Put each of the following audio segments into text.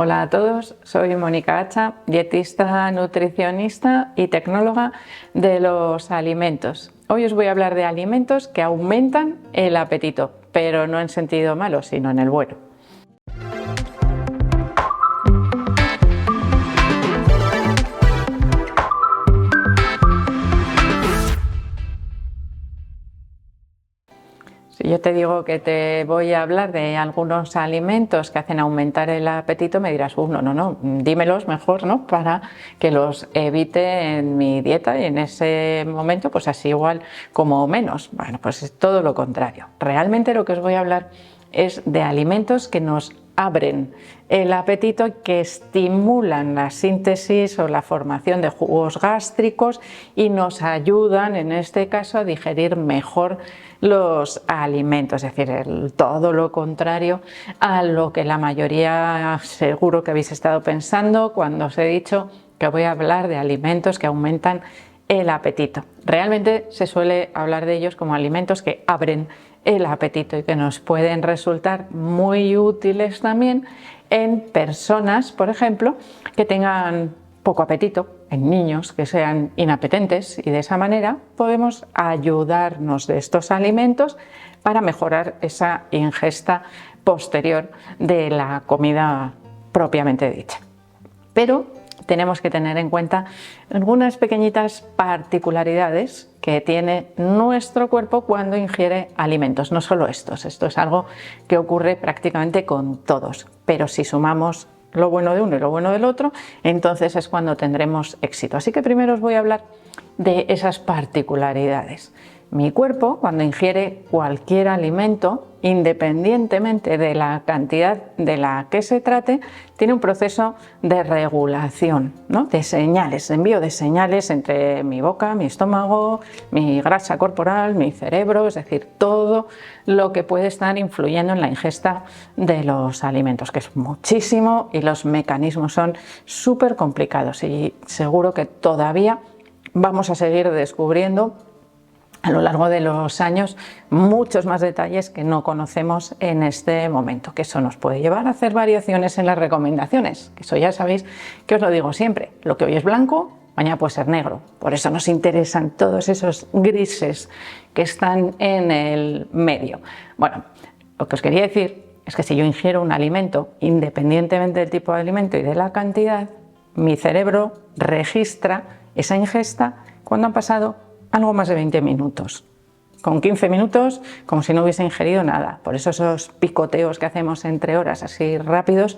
Hola a todos, soy Mónica Hacha, dietista, nutricionista y tecnóloga de los alimentos. Hoy os voy a hablar de alimentos que aumentan el apetito, pero no en sentido malo, sino en el bueno. Si yo te digo que te voy a hablar de algunos alimentos que hacen aumentar el apetito, me dirás, no, dímelos mejor, ¿no? Para que los evite en mi dieta y en ese momento, pues así igual como menos. Bueno, pues es todo lo contrario. Realmente lo que os voy a hablar es de alimentos que nos abren el apetito y que estimulan la síntesis o la formación de jugos gástricos y nos ayudan en este caso a digerir mejor los alimentos, es decir, todo lo contrario a lo que la mayoría seguro que habéis estado pensando cuando os he dicho que voy a hablar de alimentos que aumentan el apetito. Realmente se suele hablar de ellos como alimentos que abren el apetito y que nos pueden resultar muy útiles también en personas, por ejemplo, que tengan poco apetito, en niños que sean inapetentes, y de esa manera podemos ayudarnos de estos alimentos para mejorar esa ingesta posterior de la comida propiamente dicha. Pero tenemos que tener en cuenta algunas pequeñitas particularidades que tiene nuestro cuerpo cuando ingiere alimentos, no solo estos, esto es algo que ocurre prácticamente con todos, pero si sumamos lo bueno de uno y lo bueno del otro, entonces es cuando tendremos éxito. Así que primero os voy a hablar de esas particularidades. Mi cuerpo, cuando ingiere cualquier alimento, independientemente de la cantidad de la que se trate, tiene un proceso de regulación, ¿no? De señales, envío de señales entre mi boca, mi estómago, mi grasa corporal, mi cerebro, es decir, todo lo que puede estar influyendo en la ingesta de los alimentos, que es muchísimo y los mecanismos son súper complicados y seguro que todavía vamos a seguir descubriendo a lo largo de los años muchos más detalles que no conocemos en este momento, que eso nos puede llevar a hacer variaciones en las recomendaciones, que eso ya sabéis que os lo digo siempre, lo que hoy es blanco, mañana puede ser negro, por eso nos interesan todos esos grises que están en el medio. Bueno, lo que os quería decir es que si yo ingiero un alimento, independientemente del tipo de alimento y de la cantidad, mi cerebro registra esa ingesta cuando han pasado algo más de 20 minutos. Con 15 minutos, como si no hubiese ingerido nada. Por eso esos picoteos que hacemos entre horas así rápidos,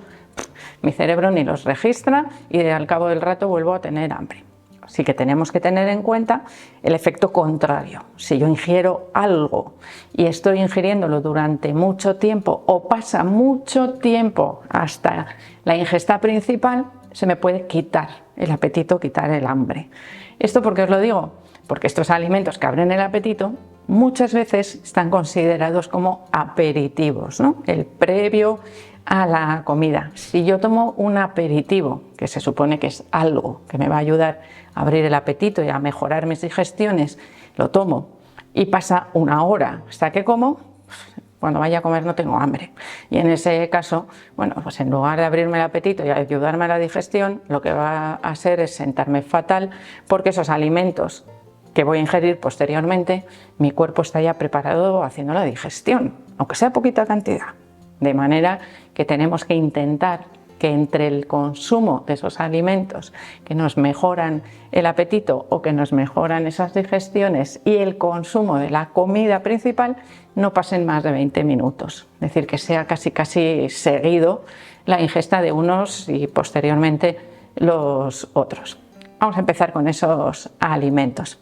mi cerebro ni los registra y al cabo del rato vuelvo a tener hambre. Así que tenemos que tener en cuenta el efecto contrario. Si yo ingiero algo y estoy ingiriéndolo durante mucho tiempo o pasa mucho tiempo hasta la ingesta principal, se me puede quitar el apetito, quitar el hambre. ¿Esto por qué os lo digo? Porque estos alimentos que abren el apetito muchas veces están considerados como aperitivos, ¿no? El previo a la comida. Si yo tomo un aperitivo, que se supone que es algo que me va a ayudar a abrir el apetito y a mejorar mis digestiones, lo tomo y pasa una hora hasta que como, cuando vaya a comer no tengo hambre. Y en ese caso, bueno, pues en lugar de abrirme el apetito y ayudarme a la digestión, lo que va a hacer es sentarme fatal, porque esos alimentos que voy a ingerir posteriormente, mi cuerpo está ya preparado haciendo la digestión, aunque sea poquita cantidad. De manera que tenemos que intentar que entre el consumo de esos alimentos que nos mejoran el apetito o que nos mejoran esas digestiones y el consumo de la comida principal no pasen más de 20 minutos. Es decir, que sea casi seguido la ingesta de unos y posteriormente los otros. Vamos a empezar con esos alimentos.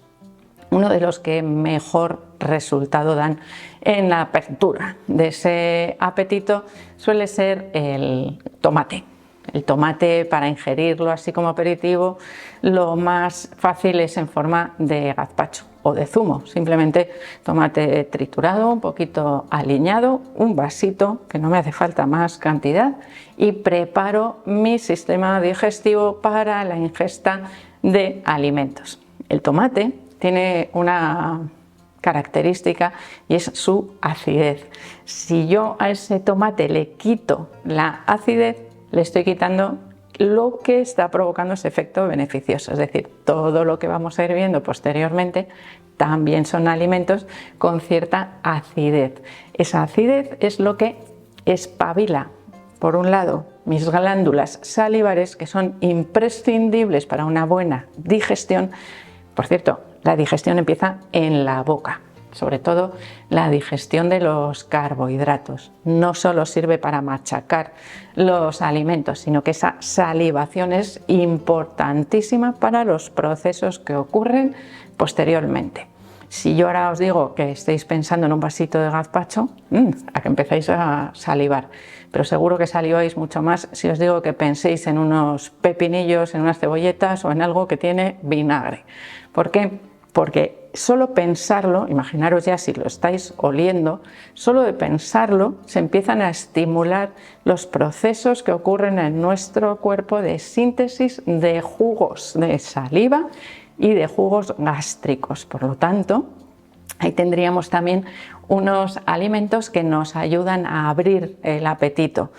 Uno de los que mejor resultado dan en la apertura de ese apetito suele ser el tomate. El tomate, para ingerirlo así como aperitivo, lo más fácil es en forma de gazpacho o de zumo. Simplemente tomate triturado, un poquito aliñado, un vasito, que no me hace falta más cantidad, y preparo mi sistema digestivo para la ingesta de alimentos. El tomate tiene una característica y es su acidez. Si yo a ese tomate le quito la acidez, le estoy quitando lo que está provocando ese efecto beneficioso, es decir, todo lo que vamos a ir viendo posteriormente también son alimentos con cierta acidez. Esa acidez es lo que espabila, por un lado, mis glándulas salivares, que son imprescindibles para una buena digestión. Por cierto, la digestión empieza en la boca, sobre todo la digestión de los carbohidratos. No solo sirve para machacar los alimentos, sino que esa salivación es importantísima para los procesos que ocurren posteriormente. Si yo ahora os digo que estéis pensando en un vasito de gazpacho, a que empezáis a salivar, pero seguro que saliváis mucho más si os digo que penséis en unos pepinillos, en unas cebolletas o en algo que tiene vinagre. ¿Por qué? Porque solo pensarlo, imaginaros ya si lo estáis oliendo, solo de pensarlo se empiezan a estimular los procesos que ocurren en nuestro cuerpo de síntesis de jugos de saliva y de jugos gástricos. Por lo tanto, ahí tendríamos también unos alimentos que nos ayudan a abrir el apetito.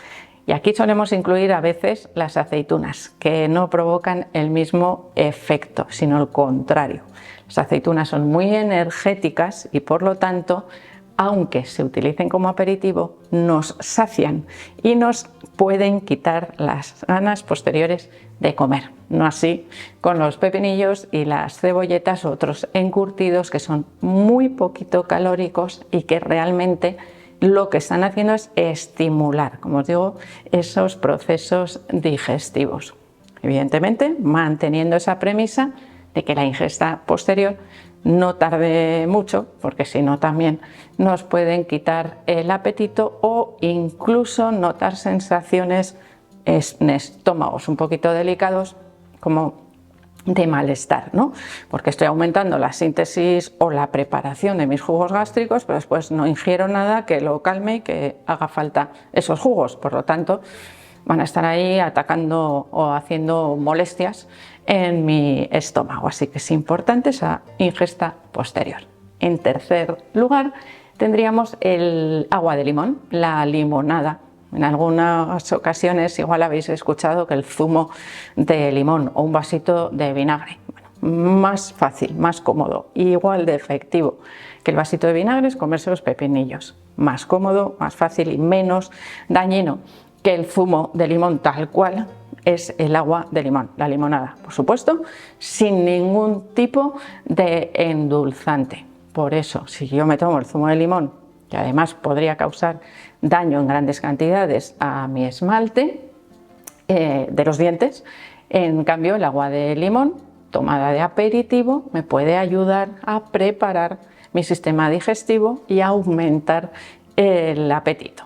Y aquí solemos incluir a veces las aceitunas, que no provocan el mismo efecto, sino el contrario. Las aceitunas son muy energéticas y por lo tanto, aunque se utilicen como aperitivo, nos sacian y nos pueden quitar las ganas posteriores de comer. No así con los pepinillos y las cebolletas, otros encurtidos que son muy poquito calóricos y que realmente lo que están haciendo es estimular, como os digo, esos procesos digestivos. Evidentemente, manteniendo esa premisa de que la ingesta posterior no tarde mucho, porque si no también nos pueden quitar el apetito o incluso notar sensaciones en estómagos un poquito delicados, como de malestar, ¿no? Porque estoy aumentando la síntesis o la preparación de mis jugos gástricos, pero después no ingiero nada que lo calme y que haga falta esos jugos. Por lo tanto, van a estar ahí atacando o haciendo molestias en mi estómago. Así que es importante esa ingesta posterior. En tercer lugar, tendríamos el agua de limón, la limonada. En algunas ocasiones igual habéis escuchado que el zumo de limón o un vasito de vinagre, bueno, más fácil, más cómodo, igual de efectivo que el vasito de vinagre es comerse los pepinillos, más cómodo, más fácil y menos dañino que el zumo de limón tal cual es el agua de limón, la limonada, por supuesto, sin ningún tipo de endulzante. Por eso, si yo me tomo el zumo de limón, que además podría causar daño en grandes cantidades a mi esmalte de los dientes, en cambio el agua de limón tomada de aperitivo me puede ayudar a preparar mi sistema digestivo y a aumentar el apetito.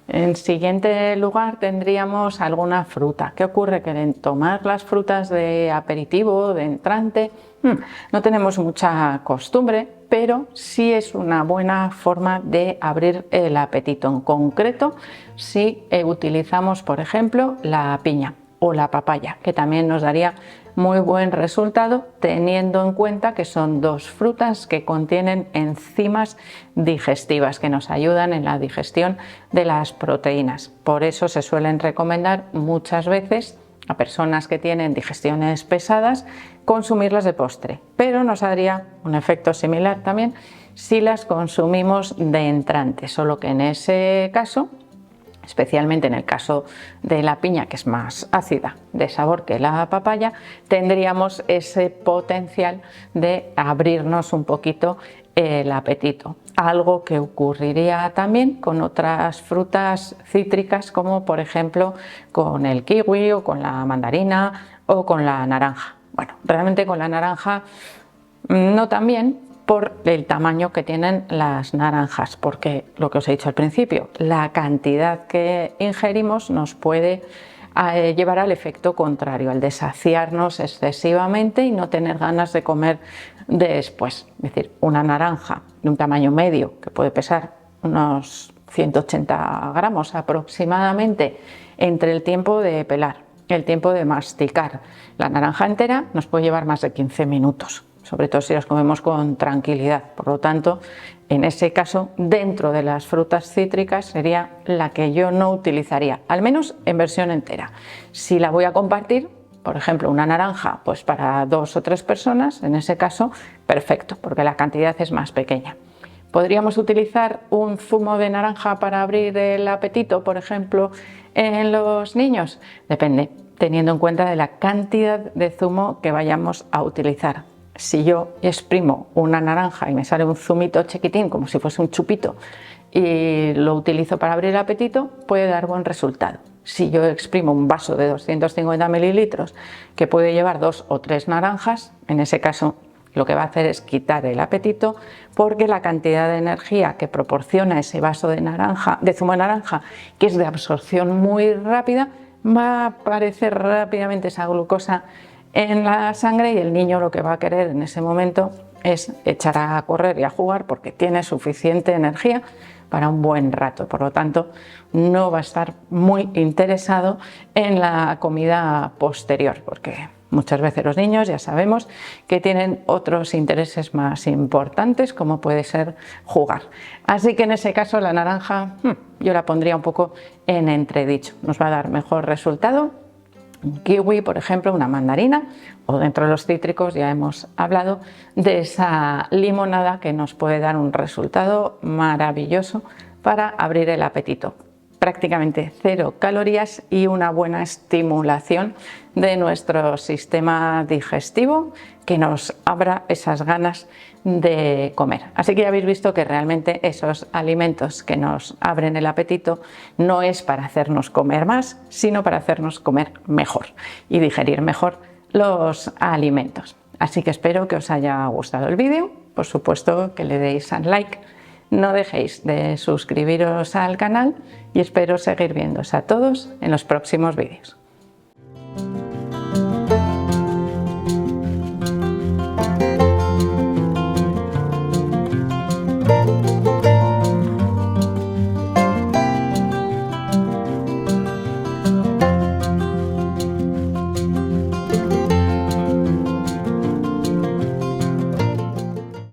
En siguiente lugar tendríamos alguna fruta. ¿Qué ocurre? Que en tomar las frutas de aperitivo, de entrante, no tenemos mucha costumbre, pero sí es una buena forma de abrir el apetito. En concreto, si utilizamos, por ejemplo, la piña o la papaya, que también nos daría muy buen resultado, teniendo en cuenta que son dos frutas que contienen enzimas digestivas que nos ayudan en la digestión de las proteínas. Por eso se suelen recomendar muchas veces a personas que tienen digestiones pesadas consumirlas de postre, pero nos daría un efecto similar también si las consumimos de entrante, solo que en ese caso, especialmente en el caso de la piña, que es más ácida de sabor que la papaya, tendríamos ese potencial de abrirnos un poquito el apetito. Algo que ocurriría también con otras frutas cítricas, como por ejemplo con el kiwi o con la mandarina o con la naranja. Bueno, realmente con la naranja no tan bien, por el tamaño que tienen las naranjas, porque lo que os he dicho al principio, la cantidad que ingerimos nos puede llevar al efecto contrario, al de saciarnos excesivamente y no tener ganas de comer después. Es decir, una naranja de un tamaño medio, que puede pesar unos 180 gramos aproximadamente, entre el tiempo de pelar, el tiempo de masticar la naranja entera nos puede llevar más de 15 minutos. sobre todo si las comemos con tranquilidad. Por lo tanto, en ese caso, dentro de las frutas cítricas sería la que yo no utilizaría, al menos en versión entera. Si la voy a compartir, por ejemplo, una naranja, pues para 2 o 3 personas, en ese caso, perfecto, porque la cantidad es más pequeña. ¿Podríamos utilizar un zumo de naranja para abrir el apetito, por ejemplo, en los niños? Depende, teniendo en cuenta de la cantidad de zumo que vayamos a utilizar. Si yo exprimo una naranja y me sale un zumito chiquitín, como si fuese un chupito, y lo utilizo para abrir el apetito, puede dar buen resultado. Si yo exprimo un vaso de 250 mililitros que puede llevar 2 o 3 naranjas, en ese caso lo que va a hacer es quitar el apetito, porque la cantidad de energía que proporciona ese vaso de zumo de naranja, que es de absorción muy rápida, va a aparecer rápidamente esa glucosa en la sangre y el niño lo que va a querer en ese momento es echar a correr y a jugar porque tiene suficiente energía para un buen rato. Por lo tanto, no va a estar muy interesado en la comida posterior, porque muchas veces los niños ya sabemos que tienen otros intereses más importantes, como puede ser jugar. Así que en ese caso la naranja yo la pondría un poco en entredicho. Nos va a dar mejor resultado un kiwi, por ejemplo, una mandarina, o dentro de los cítricos ya hemos hablado de esa limonada que nos puede dar un resultado maravilloso para abrir el apetito. Prácticamente 0 calorías y una buena estimulación de nuestro sistema digestivo que nos abra esas ganas de comer. Así que ya habéis visto que realmente esos alimentos que nos abren el apetito no es para hacernos comer más, sino para hacernos comer mejor y digerir mejor los alimentos. Así que espero que os haya gustado el vídeo, por supuesto que le deis al like. No dejéis de suscribiros al canal y espero seguir viéndoos a todos en los próximos vídeos.